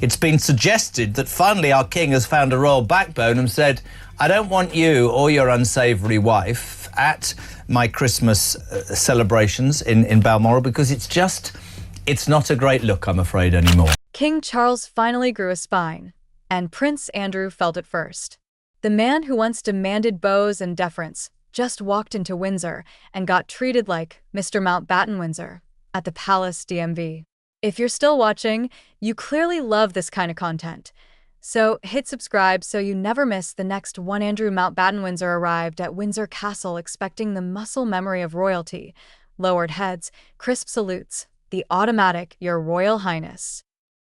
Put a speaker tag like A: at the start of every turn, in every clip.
A: It's been suggested that finally our king has found a royal backbone and said, I don't want you or your unsavoury wife at my Christmas celebrations in Balmoral because it's not a great look, I'm afraid, anymore.
B: King Charles finally grew a spine, and Prince Andrew felt it first. The man who once demanded bows and deference just walked into Windsor and got treated like Mr. Mountbatten Windsor at the Palace DMV. If you're still watching, you clearly love this kind of content. So hit subscribe so you never miss the next one. Andrew Mountbatten Windsor arrived at Windsor Castle expecting the muscle memory of royalty, lowered heads, crisp salutes, the automatic "Your Royal Highness."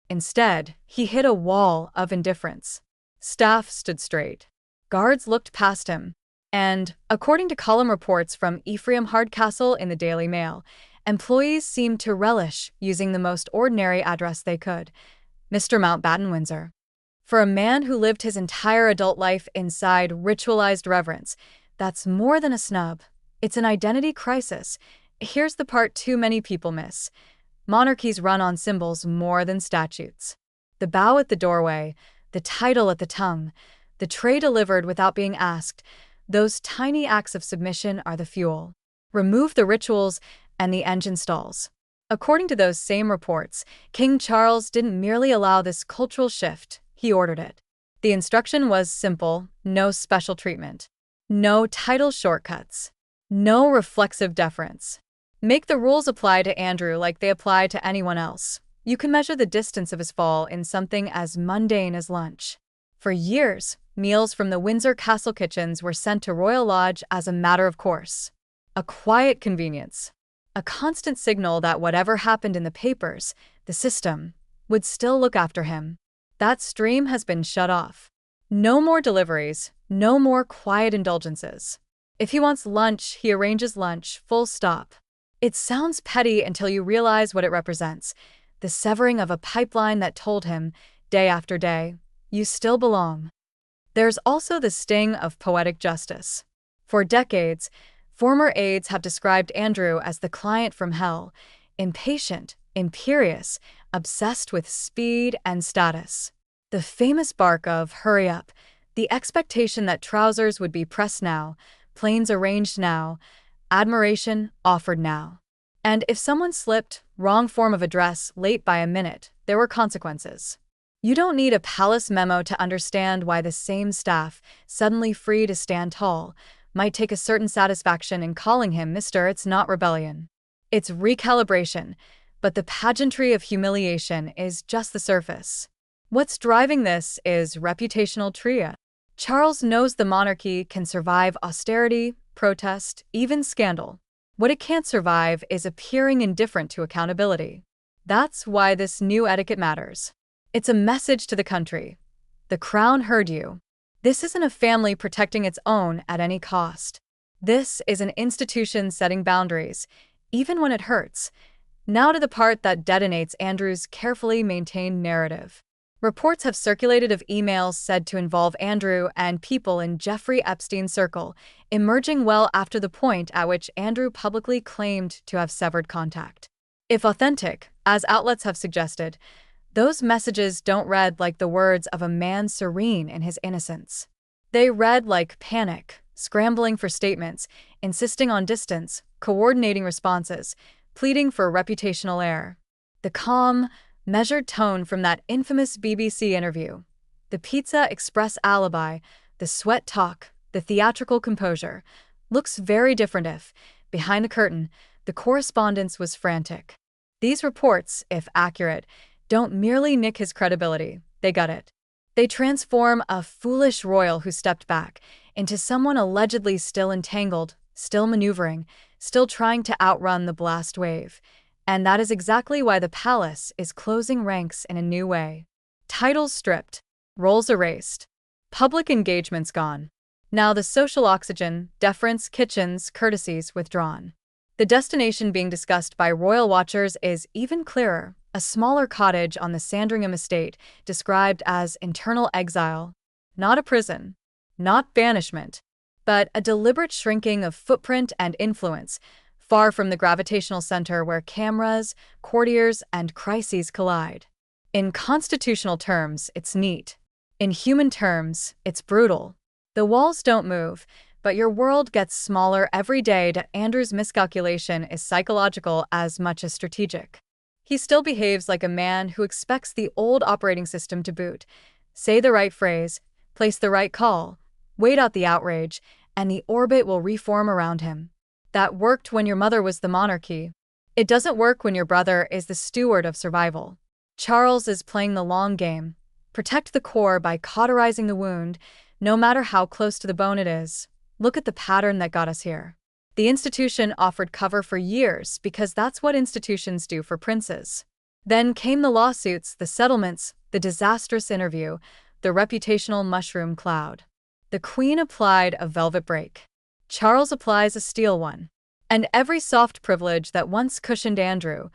B: Instead, he hit a wall of indifference. Staff stood straight. Guards looked past him. And, according to column reports from Ephraim Hardcastle in the Daily Mail, employees seemed to relish using the most ordinary address they could, Mr. Mountbatten Windsor. For a man who lived his entire adult life inside ritualized reverence, that's more than a snub. It's an identity crisis. Here's the part too many people miss. Monarchies run on symbols more than statutes. The bow at the doorway, the title at the tongue, the tray delivered without being asked, those tiny acts of submission are the fuel. Remove the rituals and the engine stalls. According to those same reports, King Charles didn't merely allow this cultural shift, he ordered it. The instruction was simple: no special treatment, no title shortcuts, no reflexive deference. Make the rules apply to Andrew like they apply to anyone else. You can measure the distance of his fall in something as mundane as lunch. For years, meals from the Windsor Castle kitchens were sent to Royal Lodge as a matter of course. A quiet convenience. A constant signal that whatever happened in the papers, the system, would still look after him. That stream has been shut off. No more deliveries, no more quiet indulgences. If he wants lunch, he arranges lunch, full stop. It sounds petty until you realize what it represents. The severing of a pipeline that told him, day after day, you still belong. There's also the sting of poetic justice. For decades, former aides have described Andrew as the client from hell, impatient, imperious, obsessed with speed and status. The famous bark of "hurry up," the expectation that trousers would be pressed now, planes arranged now, admiration offered now. And if someone slipped, wrong form of address, late by a minute, there were consequences. You don't need a palace memo to understand why the same staff, suddenly free to stand tall, might take a certain satisfaction in calling him Mr. It's not rebellion. It's recalibration, but the pageantry of humiliation is just the surface. What's driving this is reputational tria. Charles knows the monarchy can survive austerity, protest, even scandal. What it can't survive is appearing indifferent to accountability. That's why this new etiquette matters. It's a message to the country. The crown heard you. This isn't a family protecting its own at any cost. This is an institution setting boundaries, even when it hurts. Now to the part that detonates Andrew's carefully maintained narrative. Reports have circulated of emails said to involve Andrew and people in Jeffrey Epstein's circle, emerging well after the point at which Andrew publicly claimed to have severed contact. If authentic, as outlets have suggested, those messages don't read like the words of a man serene in his innocence. They read like panic, scrambling for statements, insisting on distance, coordinating responses, pleading for reputational air. The calm, measured tone from that infamous BBC interview, the Pizza Express alibi, the sweat talk, the theatrical composure, looks very different if, behind the curtain, the correspondence was frantic. These reports, if accurate, don't merely nick his credibility, they gut it. They transform a foolish royal who stepped back into someone allegedly still entangled, still maneuvering, still trying to outrun the blast wave. And that is exactly why the palace is closing ranks in a new way. Titles stripped, roles erased, public engagements gone. Now the social oxygen, deference, kitchens, courtesies withdrawn. The destination being discussed by royal watchers is even clearer: a smaller cottage on the Sandringham estate, described as internal exile. Not a prison, not banishment, but a deliberate shrinking of footprint and influence, far from the gravitational center where cameras, courtiers, and crises collide. In constitutional terms, it's neat. In human terms, it's brutal. The walls don't move, but your world gets smaller every day. Andrew's miscalculation is psychological as much as strategic. He still behaves like a man who expects the old operating system to boot. Say the right phrase, place the right call, wait out the outrage, and the orbit will reform around him. That worked when your mother was the monarchy. It doesn't work when your brother is the steward of survival. Charles is playing the long game. Protect the core by cauterizing the wound, no matter how close to the bone it is. Look at the pattern that got us here. The institution offered cover for years because that's what institutions do for princes. Then came the lawsuits, the settlements, the disastrous interview, the reputational mushroom cloud. The Queen applied a velvet brake. Charles applies a steel one. And every soft privilege that once cushioned Andrew,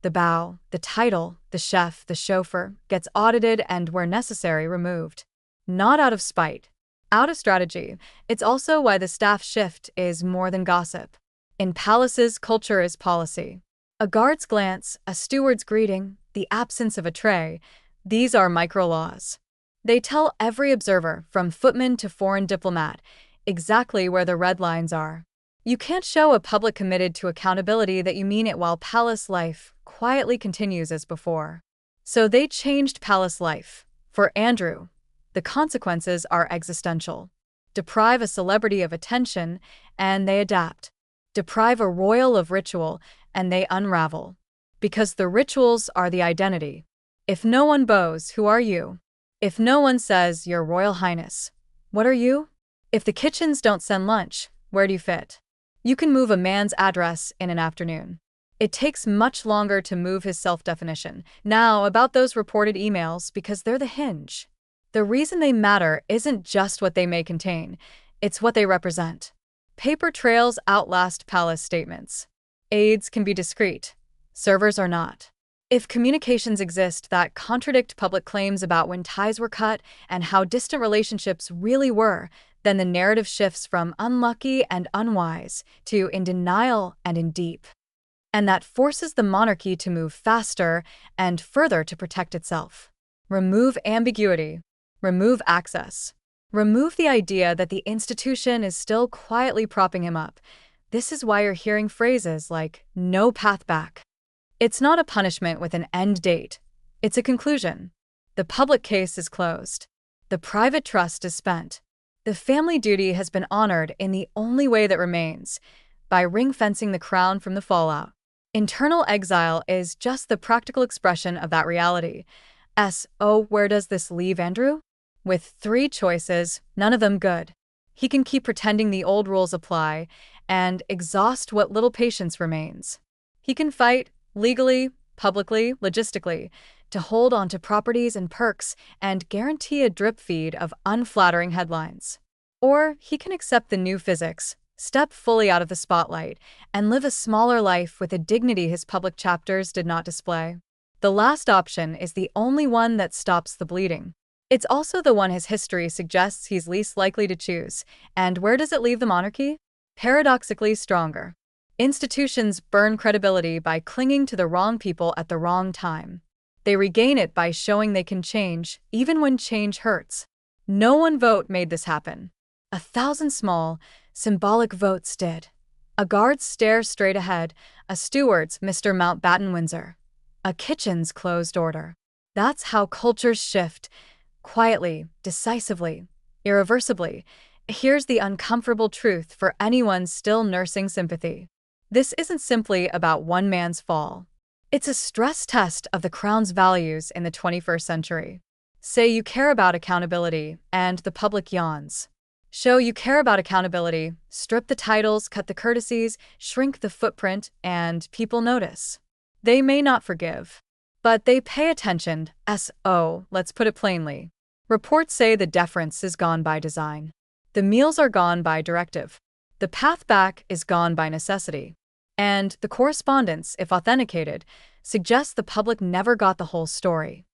B: the bow, the title, the chef, the chauffeur, gets audited and, where necessary, removed. Not out of spite. Out of strategy. It's also why the staff shift is more than gossip. In palaces, culture is policy. A guard's glance, a steward's greeting, the absence of a tray, these are micro-laws. They tell every observer, from footman to foreign diplomat, exactly where the red lines are. You can't show a public committed to accountability that you mean it while palace life quietly continues as before. So they changed palace life. For Andrew, the consequences are existential. Deprive a celebrity of attention, and they adapt. Deprive a royal of ritual, and they unravel. Because the rituals are the identity. If no one bows, who are you? If no one says, Your Royal Highness, what are you? If the kitchens don't send lunch, where do you fit? You can move a man's address in an afternoon. It takes much longer to move his self-definition. Now, about those reported emails, because they're the hinge. The reason they matter isn't just what they may contain, it's what they represent. Paper trails outlast palace statements. Aides can be discreet. Servers are not. If communications exist that contradict public claims about when ties were cut and how distant relationships really were, then the narrative shifts from unlucky and unwise to in denial and in deep. And that forces the monarchy to move faster and further to protect itself. Remove ambiguity. Remove access. Remove the idea that the institution is still quietly propping him up. This is why you're hearing phrases like, no path back. It's not a punishment with an end date. It's a conclusion. The public case is closed. The private trust is spent. The family duty has been honored in the only way that remains, by ring-fencing the crown from the fallout. Internal exile is just the practical expression of that reality. Where does this leave Andrew? With 3 choices, none of them good. He can keep pretending the old rules apply and exhaust what little patience remains. He can fight, legally, publicly, logistically, to hold on to properties and perks and guarantee a drip feed of unflattering headlines. Or he can accept the new physics, step fully out of the spotlight, and live a smaller life with a dignity his public chapters did not display. The last option is the only one that stops the bleeding. It's also the one his history suggests he's least likely to choose. And where does it leave the monarchy? Paradoxically stronger. Institutions burn credibility by clinging to the wrong people at the wrong time. They regain it by showing they can change, even when change hurts. No one vote made this happen. 1,000 small, symbolic votes did. A guard's stare straight ahead, a steward's Mr. Mountbatten Windsor, a kitchen's closed order. That's how cultures shift. Quietly, decisively, irreversibly. Here's the uncomfortable truth for anyone still nursing sympathy. This isn't simply about one man's fall. It's a stress test of the crown's values in the 21st century. Say you care about accountability, and the public yawns. Show you care about accountability, strip the titles, cut the courtesies, shrink the footprint, and people notice. They may not forgive, but they pay attention. Let's put it plainly. Reports say the deference is gone by design. The meals are gone by directive. The path back is gone by necessity. And the correspondence, if authenticated, suggests the public never got the whole story.